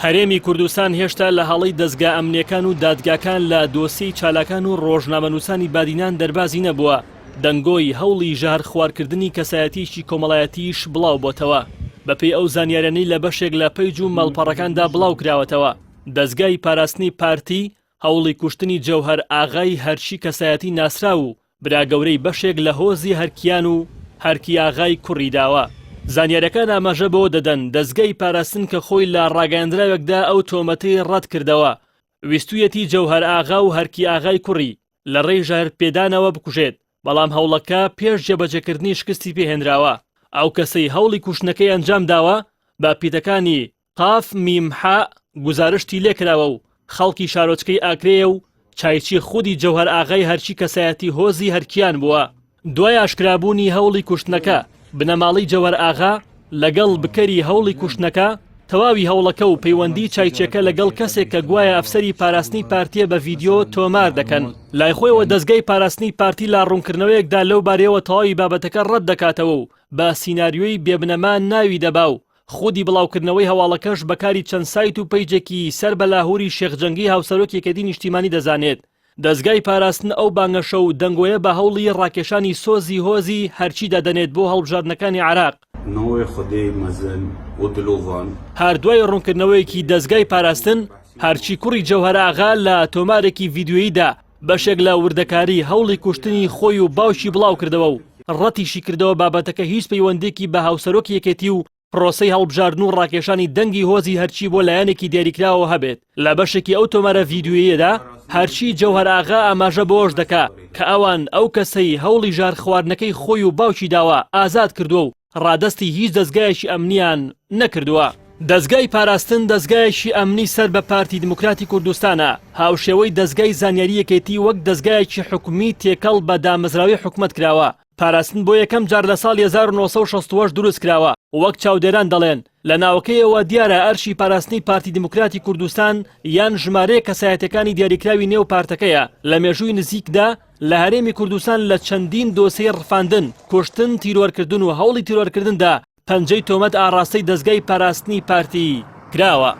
هەرێمی کوردستان هێشتا لە هەڵەی دەستگا ئەمنیەکان و دادگاکان لە دۆسیەی چالاکان و ڕۆژنامەنووسانی بادینان دەربازی نەبووە. دەنگۆی هەوڵی ژەهر خواردکردنی کەسایەتیشی کۆمەڵایەتیش بڵاو بۆتەوە. بەپێی ئەو زانیارانەی لە بەشێک لە پەیج و مەڵپەڕەکاندا بڵاو کراوەتەوە. دەستگای پاراستنی پارتی هەوڵی کوشتنی جەوهەر ئاغای هەرچی کەسایەتی ناسرا و براگەورەی بەشێک لە هۆزی هەرکیان و هەرکی ئاغای کوڕی داوە. زانیارەکان ئاماژە بۆ دەدەن دەستگای پاراستن کە خۆی لە ڕاگەاندراوێکدا ئەو تۆمەتەی ڕەت کردەوە، ویستویەتی جەوهەر ئاغا و هەرکی ئاغای کوڕی لە ڕێی ژەهر پێدانەوە بکوژێت، بەڵام هەوڵەکە پێش جێبەجێکردنی شکستی پێهێنراوە. ئەو کەسەی هەوڵی کوشتنەکەی ئەنجام داوە بە پیتەکانی قاف میمحا گزارشتی لێکراوە و خەڵکی شارۆچکەی ئاکرێ و چایچی خودی جەوهەر ئاغای هەرچی کەسایەتی هۆزی هەرکیان بووە. دوای ئاشکرابوونی هەوڵی کوشتنەکە بنەماڵی جەوهەر ئاغا لەگەڵ بکەری هەوڵی کوشتنەکە تەواوی هەوڵەکە و پەیوەندی چایچێکە لەگەڵ کەسێک کە گوایە ئەفسەری پاراستنی پارتیە بە ڤیدیۆ تۆمار دەکەن. لای خۆیەوە دەستگای پاراستنی پارتی لا ڕوونکردنەوەیەکدا لەو بارەیەوە تەواوی بابەتەکە ڕەت دەکاتەوە و بە سیناریۆی بێبنەما ناوی دەبا و خودی بڵاوکردنەوەی هەواڵەکەش بەکاری چەند سایت و پەیجێکی سەر بە لاهوری شێخجەنگی هاوسەرۆک یەکێتی نیشتیمانی دەزانێت. دەستگای پاراستن ئەو بانگەشە و دەنگۆیە بە هەوڵی ڕاکێشانی سۆزی هۆزی هەرچی دەدەنێت بۆ هەڵبژاردنەکانی عێراق. هەردوای ڕوونکردنەوەیەکی دەستگای پاراستن هەرچی کوڕی جەوهەر ئاغا لە تۆمارێکی ڤیدیۆییدا بەشێک لە وردەکاری هەوڵی کوشتنی خۆی و باوشی بڵاو کردەوە و ڕەتیشی کردەوە بابەتەکە هیچ پەیوەندێکی بە هاوسەرۆک یەکێتی و پرۆسەی هەڵبژاردن و ڕاکێشانی دەنگی هۆزی هەرچی بۆ لایەنێکی دیاریکراوە هەبێت. لە بەشێکی ئەو تۆمارە ڤیدیۆیەدا هەرچی جەوهەر ئاغا ئاماژە بۆش دەکا کە ئەوان ئەو کەسەی هەوڵی ژار خواردنەکەی خۆی و باوکی داوە ئازاد کردووە و ڕادەستی هیچ دەستگایەکی ئەمنیان نەکردووە. دەستگای پاراستن دەستگایەکی ئەمنی سەر بە پارتی دموکراتی کوردستانە، هاوشێوەی دەستگای زانیاری یەکێتی وەک دەستگایەکی حکومی تێکەڵ بە دامەزراوی حکومت کراوە. پاراستن بۆ یەکەم جار لە ساڵی 1960 دروست کراوە. وەک چاودێران دەڵێن لە ناوەکەیەوە دیارە ئەرشی پاراستنی پارتی دموکراتی کوردستان یان ژمارەیە کەسایەتەکانی دیاریکراوی نێو پارتەکەیە لە مێژووی نزیکدا لە هەرێمی کوردستان لە چەندین دۆسەی ڕفاندن، کوشتن، تیرۆرکردن و هەوڵی تیرۆرکردندا پەنجەی تۆمەت ئاڕاستەی دەستگای پاراستنی پارتی کراوە.